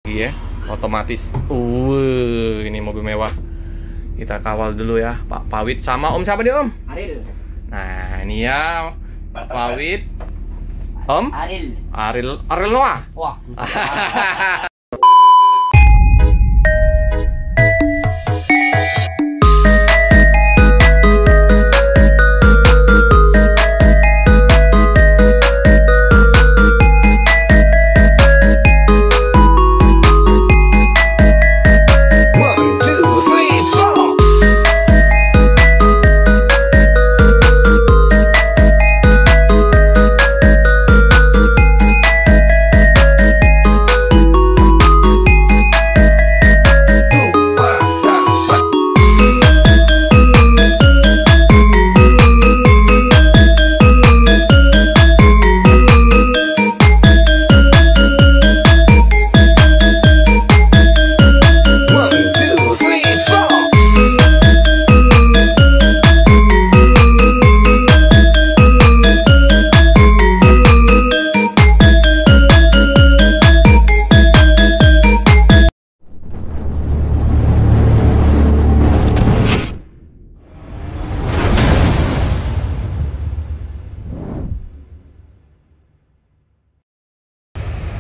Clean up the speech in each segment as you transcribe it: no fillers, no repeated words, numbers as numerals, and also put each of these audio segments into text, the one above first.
Iya, otomatis. Ini mobil mewah. Kita kawal dulu ya, Pak Pawit sama Om siapa nih Om? Aril. Nah ini ya Pak Pawit, Om Aril. Aril Noah. Wah.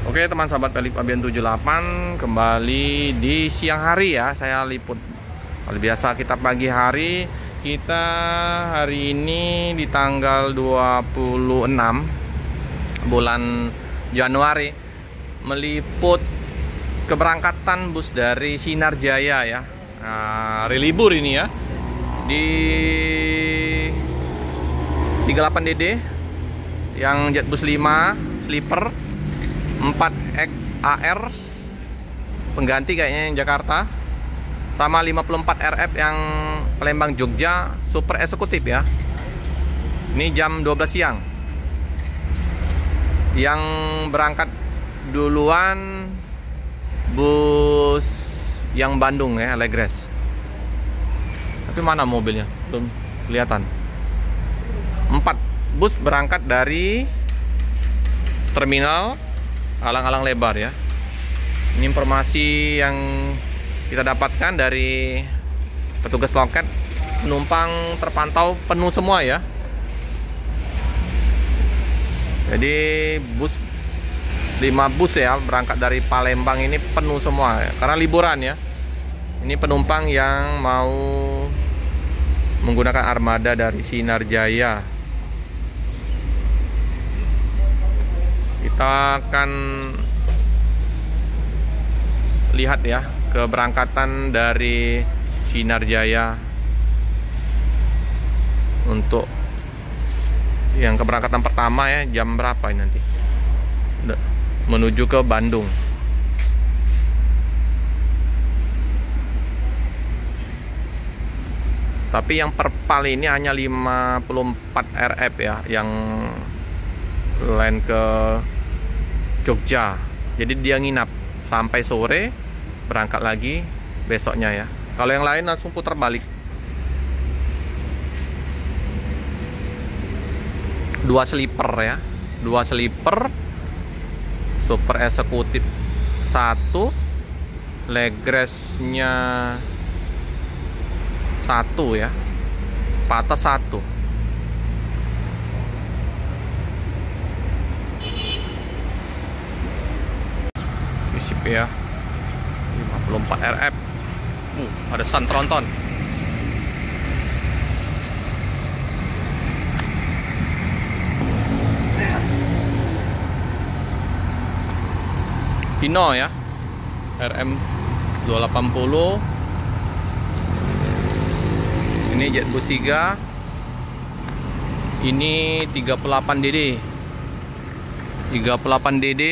Oke teman sahabat Pelip Abian 78, kembali di siang hari ya, saya liput. Kalau biasa kita pagi hari, kita hari ini di tanggal 26 bulan Januari meliput keberangkatan bus dari Sinar Jaya ya. Hari libur ini ya, di 38DD yang Jetbus 5 sleeper, 4 AR pengganti kayaknya yang Jakarta, sama 54 RF yang Palembang Jogja super eksekutif ya. Ini jam 12 siang. Yang berangkat duluan bus yang Bandung ya, Alegres. Tapi mana mobilnya? Belum kelihatan. 4 bus berangkat dari terminal alang-alang lebar ya. Ini informasi yang kita dapatkan dari petugas loket. Penumpang terpantau penuh semua ya. Jadi bus 5 bus ya berangkat dari Palembang ini penuh semua ya, karena liburan ya. Ini penumpang yang mau menggunakan armada dari Sinar Jaya. Kita akan lihat ya keberangkatan dari Sinar Jaya untuk yang keberangkatan pertama ya, jam berapa ini nanti menuju ke Bandung. Tapi yang perpal ini hanya 54 RF ya, yang lain ke Jogja. Jadi dia nginap sampai sore, berangkat lagi besoknya ya. Kalau yang lain langsung putar balik. 2 sleeper ya, 2 sleeper super eksekutif 1, Legresnya 1 ya, Patas 1. Sip ya, 54 RF. Ada sun tronton. Hino ya, RM 280. Ini Jetbus 3. Ini 38DD. 38DD.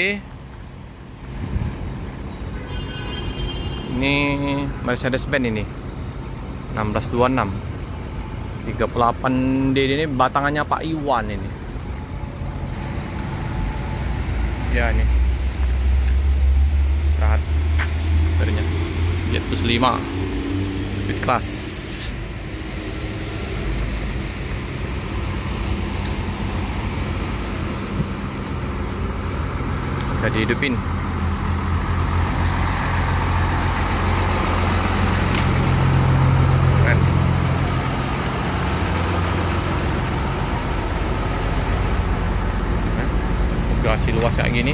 Ini Mercedes-Benz ini 1626. 38DD ini batangannya Pak Iwan ini. Ya ini. Istirahat. Baterainya. Jetbus 5. Speed class. Udah dihidupin. kayak gini,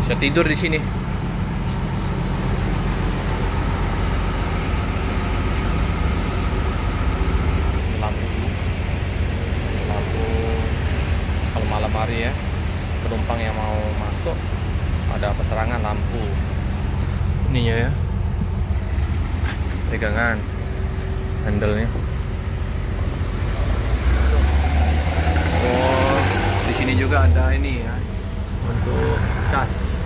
bisa tidur di sini. Lampu kalau malam hari ya, penumpang yang mau masuk ada penerangan lampu ininya ya, pegangan handle-nya. Oh, di sini juga ada ini ya untuk cas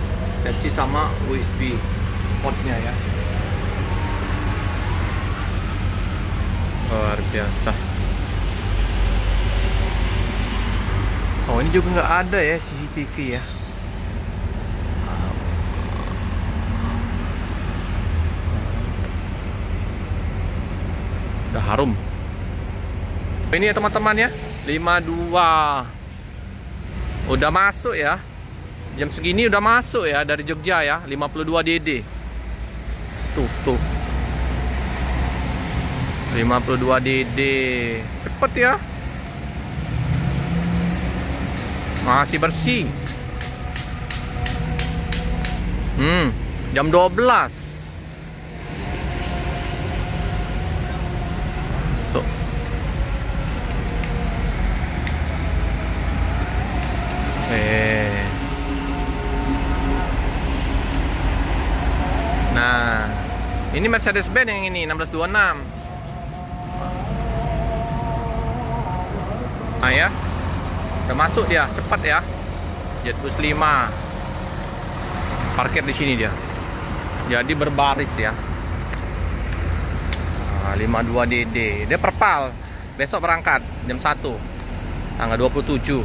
Type-C sama USB portnya ya. Luar biasa. Oh, ini juga nggak ada ya CCTV ya. Udah harum. Ini ya teman-teman ya, 52. Udah masuk ya. Jam segini udah masuk ya dari Jogja ya, 52 DD. Tuh. 52 DD. Cepet ya. Masih bersih. Jam 12. Masuk. Nah, ini Mercedes-Benz yang ini 1626. Nah ya, udah masuk dia, cepat ya. Jetbus 5. Parkir di sini dia. Jadi berbaris ya. Nah, 52 DD. Dia perpal. Besok berangkat jam 1. Tanggal 27.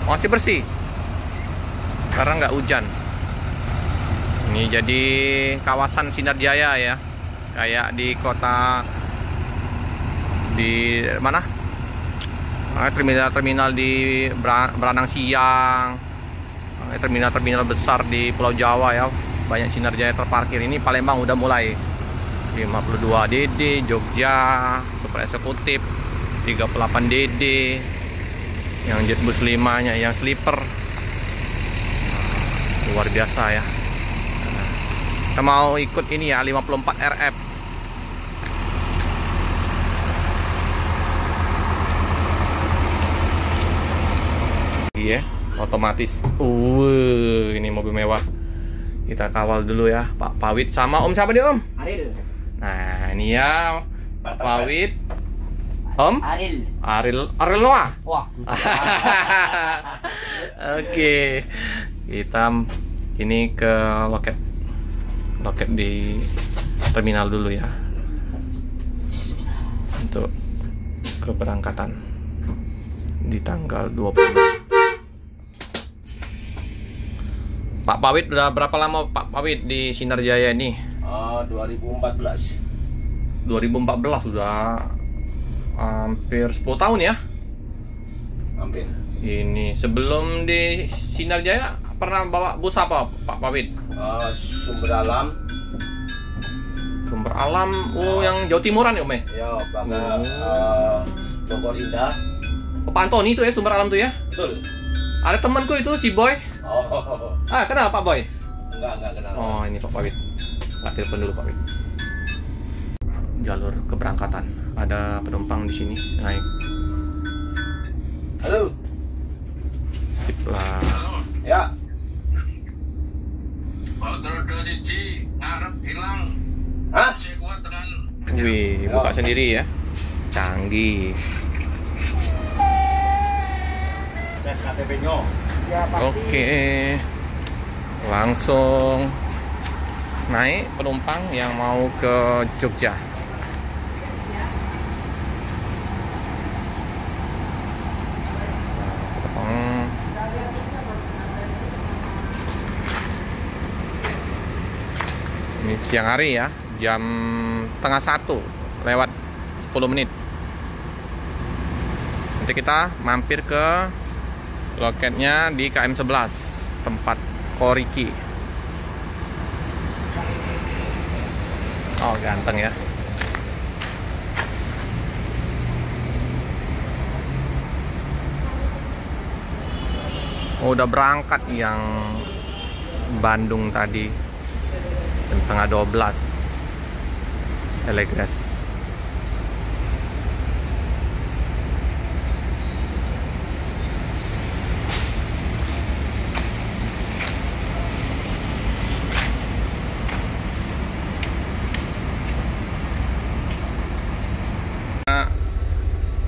Masih bersih karena nggak hujan. Ini jadi kawasan Sinar Jaya ya, kayak di kota di mana, terminal di Beranang Siang, terminal besar di Pulau Jawa ya, banyak Sinar Jaya terparkir. Ini Palembang udah mulai 52 DD, Jogja super eksekutif 38 DD, yang Jetbus 5 nya yang sleeper. Luar biasa ya. Kita mau ikut ini ya, 54 RF. Iya, otomatis. Ini mobil mewah. Kita kawal dulu ya, Pak Pawit sama Om siapa dia, Om? Aril. Nah, ini ya Pak Pawit. Om? Aril Noah. Wah. Oke. Kita ini ke loket di terminal dulu ya. Untuk keberangkatan di tanggal 20. Pak Pawit udah berapa lama Pak Pawit di Sinar Jaya ini? 2014. 2014 sudah hampir 10 tahun ya. Hampir. Ini sebelum di Sinar Jaya pernah bawa bus apa Pak Pawit? Sumber Alam. Sumber Alam. Oh, yang Jawa Timuran ya Om ya? Ya, Bogor Indah. Oh, Pak Antoni itu ya Sumber Alam tuh ya? Betul. Ada temanku itu si Boy. Oh. Kenal Pak Boy? Enggak kenal. Oh, ini Pak Pawit. Tak telepon dulu Pak Pawit. Jalur keberangkatan. Ada penumpang di sini naik. Halo. Sip lah. Ya. ngarep hilang. Hah? Wih, buka sendiri ya. Canggih. Cek KTP-nya. Ya pasti. Oke. Langsung naik penumpang yang mau ke Jogja. Ini siang hari ya, jam setengah 1 lewat 10 menit. Nanti kita mampir ke loketnya di KM 11, tempat Koriki. Oh, ganteng ya. Oh, udah berangkat yang Bandung tadi jam setengah 12 Elegres.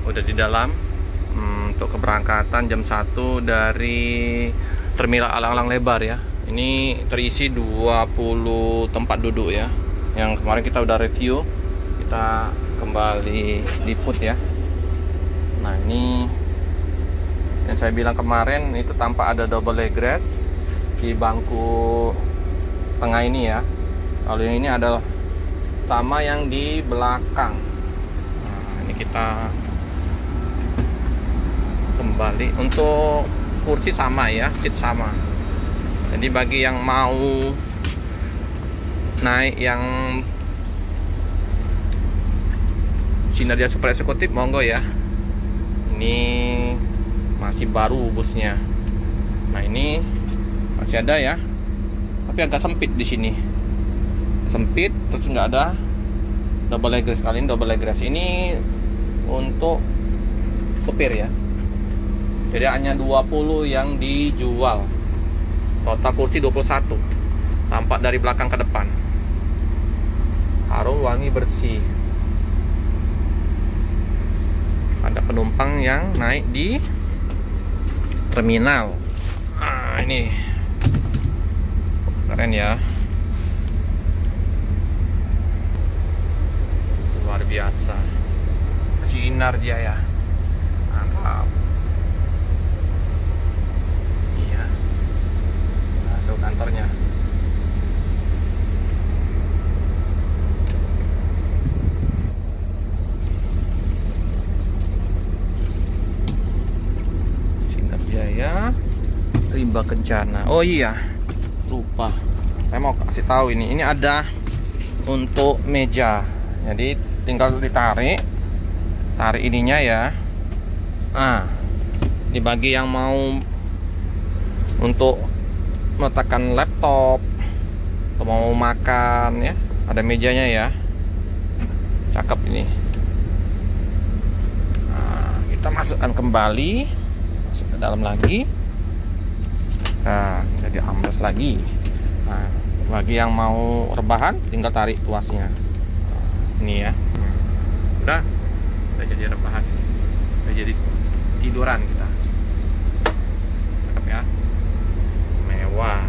Udah di dalam untuk keberangkatan jam 1 dari Terminal Alang-Alang Lebar ya. Ini terisi 20 tempat duduk ya. Yang kemarin kita udah review, kita kembali liput ya. Nah, ini yang saya bilang kemarin itu tampak ada double legress di bangku tengah ini ya. Kalau yang ini adalah sama yang di belakang. Nah, ini kita kembali untuk kursi sama ya, seat sama. Jadi bagi yang mau naik yang Sinardia Super Eksekutif, monggo ya. Ini masih baru busnya. Nah, ini masih ada ya, tapi agak sempit di sini. Sempit, terus nggak ada double legress. Kali ini double legress ini untuk supir ya. Jadi hanya 20 yang dijual. Total kursi 21. Tampak dari belakang ke depan. Harum, wangi, bersih. Ada penumpang yang naik di terminal. Ah, ini keren ya. Luar biasa. Sinardia ya. Mantap. Kantornya. Sinarjaya Rimba Kencana. Oh iya, lupa. Saya mau kasih tahu ini ada untuk meja. Jadi tinggal ditarik. Tarik ininya ya. Nah, dibagi yang mau untuk meletakkan laptop atau mau makan ya, ada mejanya ya, cakep ini. Nah, kita masukkan kembali, masuk ke dalam lagi. Nah, jadi ambles lagi. Nah, bagi yang mau rebahan tinggal tarik tuasnya. Nah, ini ya, udah jadi rebahan, udah jadi tiduran kita. Cakep ya. Wah,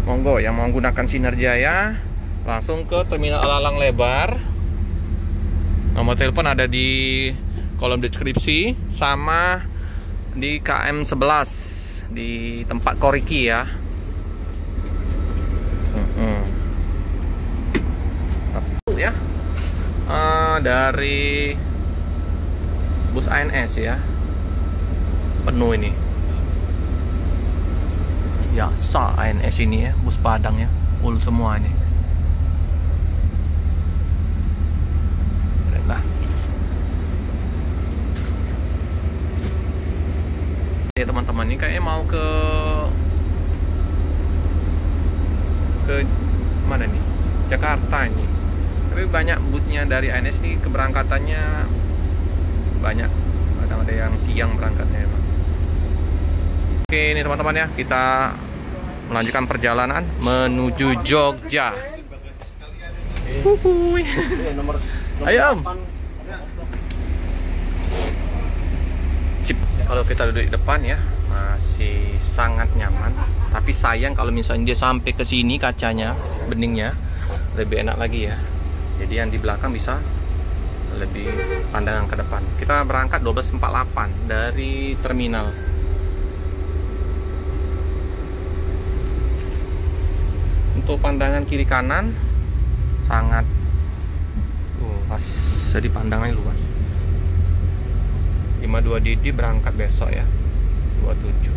monggo yang mau menggunakan Sinarjaya langsung ke Terminal Alang-Alang Lebar. Nomor telepon ada di kolom deskripsi sama di KM 11 di tempat Koriki ya. Ya, dari bus ANS ya, penuh ini. Biasa ANS ini ya, bus Padang ya, full semua ini. Baiklah. Ya teman-teman, ini kayaknya mau ke mana nih? Jakarta ini. Tapi banyak busnya dari ANS ini keberangkatannya banyak. Kadang ada yang siang berangkatnya emang. Oke, ini teman-teman ya, kita melanjutkan perjalanan menuju Jogja. Ayo Om. Sip. Kalau kita duduk di depan ya, masih sangat nyaman. Tapi sayang kalau misalnya dia sampai ke sini kacanya, beningnya, lebih enak lagi ya. Jadi yang di belakang bisa lebih pandangan ke depan. Kita berangkat 12.48 dari terminal. Untuk pandangan kiri kanan sangat luas, jadi pandangannya luas. 52 Didi berangkat besok ya, 27.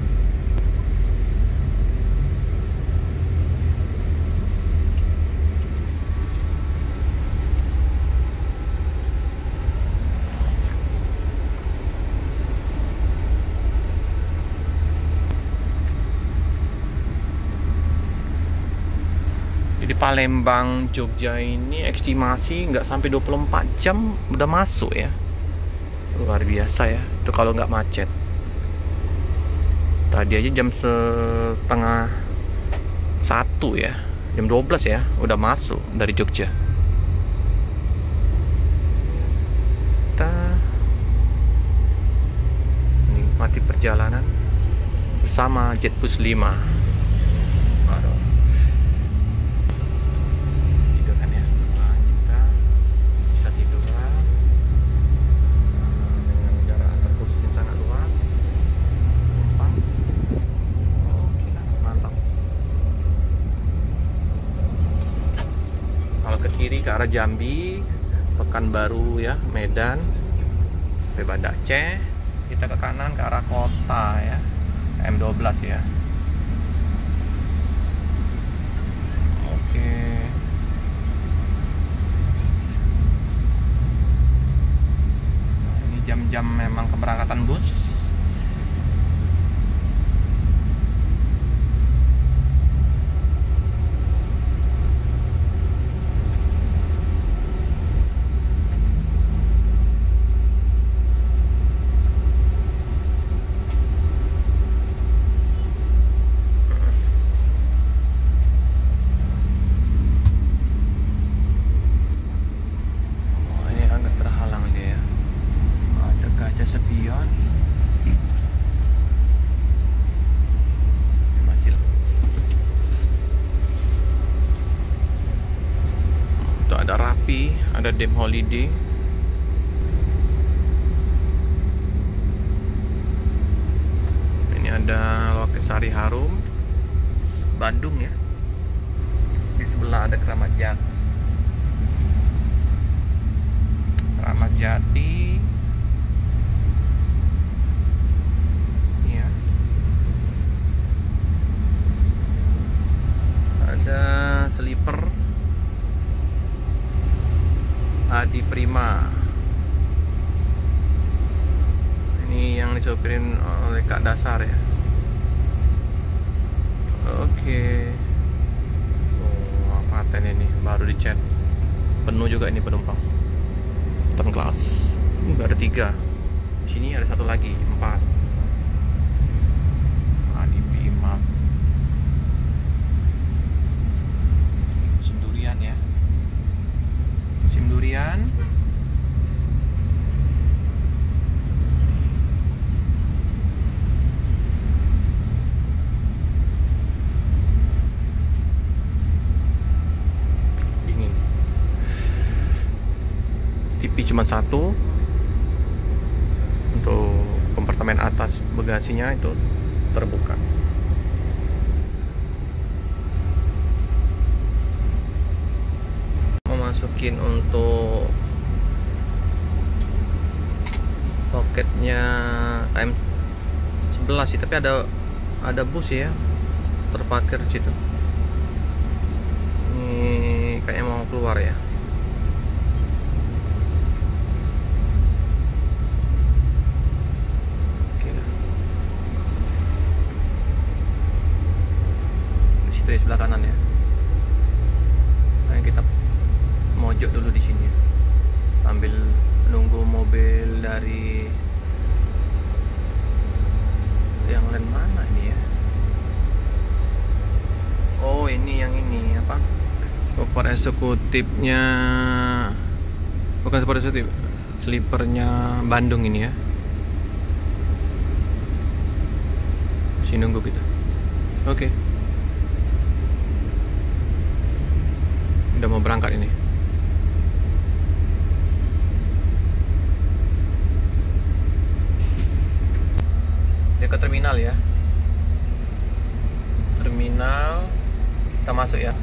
Jadi Palembang Jogja ini estimasi nggak sampai 24 jam udah masuk ya. Luar biasa ya, itu kalau nggak macet. Tadi aja jam setengah 1 ya, jam 12 ya, udah masuk dari Jogja. Kita menikmati perjalanan bersama Jetbus 5. Aduh. Tidur kan ya? Nah, kita bisa tidur dengan jarak antar kursi yang sangat luas. Numpang. Oke lah, mantap. Kalau ke kiri ke arah Jambi, Pekanbaru ya, Medan, sampai Banda Aceh. Kita ke kanan ke arah kota ya, M12 ya. Oke. Nah, ini jam-jam memang keberangkatan bus. Sepion masih itu ada Rapi, ada Dem Holiday. Ini ada Loket Sari Harum Bandung ya. Di sebelah ada Keramat Jati. Keramat Jati. Ada Sleeper Adi Prima. Ini yang disopirin oleh Kak Dasar ya. Oke. Oh, paten ini baru dicet. Penuh juga ini penumpang. Turn class. Udah ada 3. Di sini ada 1 lagi, 4. Adi Prima. Ya, musim durian. Dingin. TV cuma 1. Untuk kompartemen atas bagasinya itu terbuka. Masukin untuk poketnya M11 sih, tapi ada bus ya terparkir di situ. Ini kayaknya mau keluar ya. Oke lah. Di situ ya, sebelah kanan ya. Nah, kita mojok dulu di sini, ambil nunggu mobil dari yang lain. Mana ini ya? Oh, ini yang ini apa? Super eksekutifnya, bukan super eksekutif, sleepernya Bandung ini ya. Sini nunggu kita. Oke. Udah mau berangkat ini. Ke terminal ya, terminal kita masuk ya.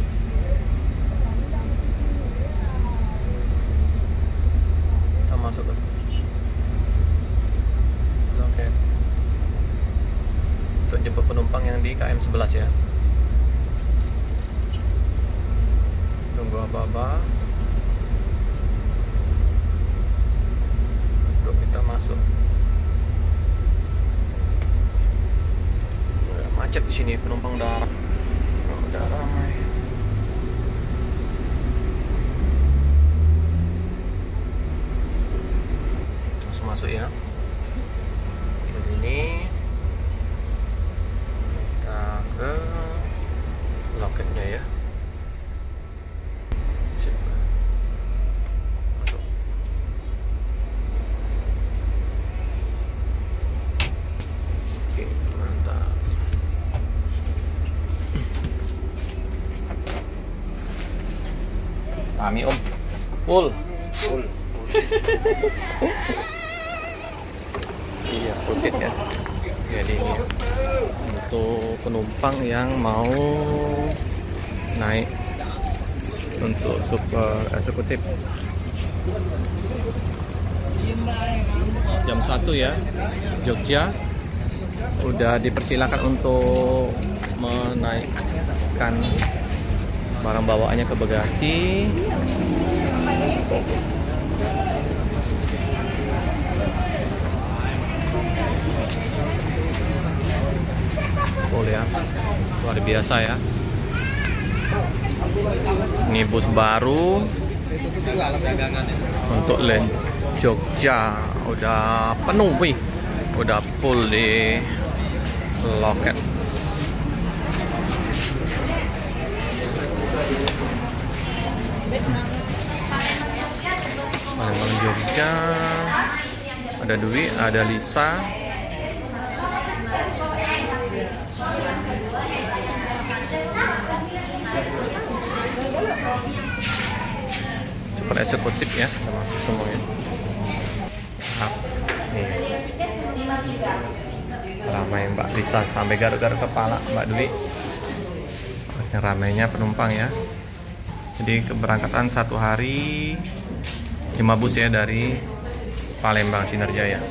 Kita masuk ke loket untuk jemput penumpang yang di KM 11 ya. Tunggu apa-apa untuk kita masuk. Macet di sini, penumpang udah ramai. masuk ya. Jadi ini kita ke loketnya ya. Sip. Masuk. Oke, mantap. Kami Om. Full. Iya, full seat ya. Jadi ini ya, untuk penumpang yang mau naik untuk super eksekutif. Jam 1 ya, Jogja udah dipersilakan untuk menaikkan barang bawaannya ke bagasi. Ya, luar biasa ya. Ini bus baru untuk Land Jogja udah penuh, wih, udah full di loket. Palembang Jogja, ada Dwi, ada Lisa. Super eksekutif ya, termasuk semuanya. Nih, ramai Mbak Lisa sampai garuk-garuk kepala Mbak Dwi. Ramainya penumpang ya. Jadi keberangkatan 1 hari 5 bus ya dari Palembang Sinarjaya.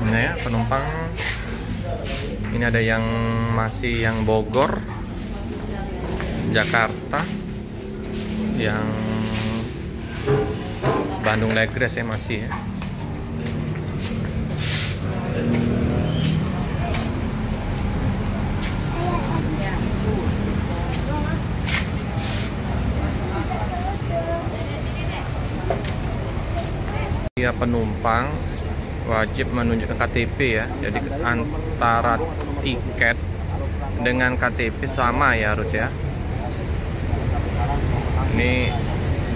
Ini ya penumpang. Ini ada yang masih yang Bogor, Jakarta, yang Bandung Legres ya masih ya. Ya, penumpang wajib menunjukkan KTP ya. Jadi antara tiket dengan KTP sama ya harus ya. Ini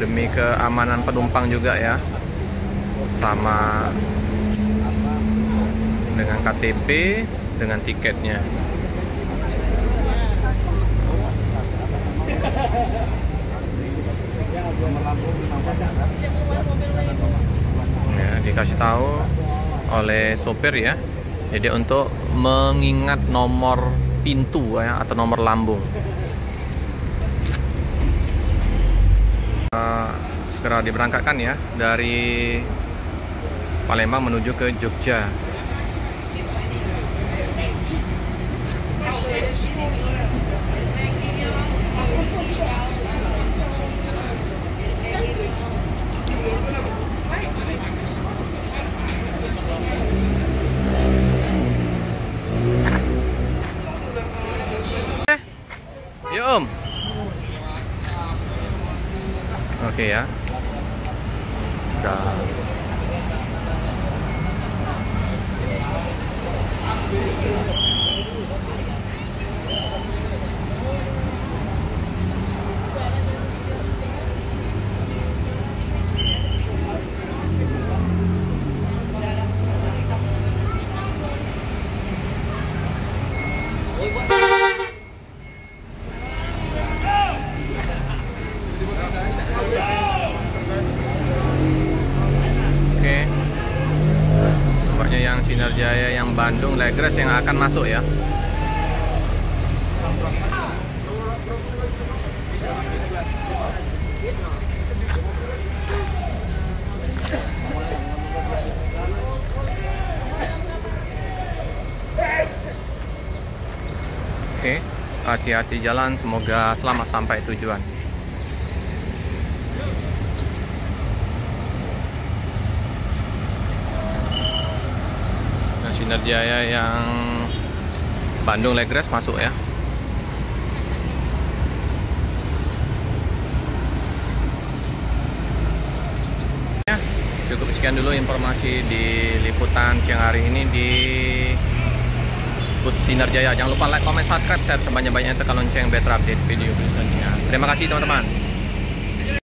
demi keamanan penumpang juga ya. Sama dengan KTP dengan tiketnya. Ya, dikasih tahu oleh sopir ya. Jadi untuk mengingat nomor pintu ya atau nomor lambung. Segera diberangkatkan ya dari Palembang menuju ke Jogja. Yuk Om. Oke ya. Udah. Yang Sinarjaya, yang Bandung Legres yang akan masuk ya. Oke, hati-hati jalan, semoga selamat sampai tujuan. Sinarjaya yang Bandung Legres masuk ya. Cukup sekian dulu informasi di liputan siang hari ini di Bus Sinar Jaya. Jangan lupa like, comment, subscribe, share sebanyak-banyaknya, tekan lonceng, better update video selanjutnya. Terima kasih teman-teman.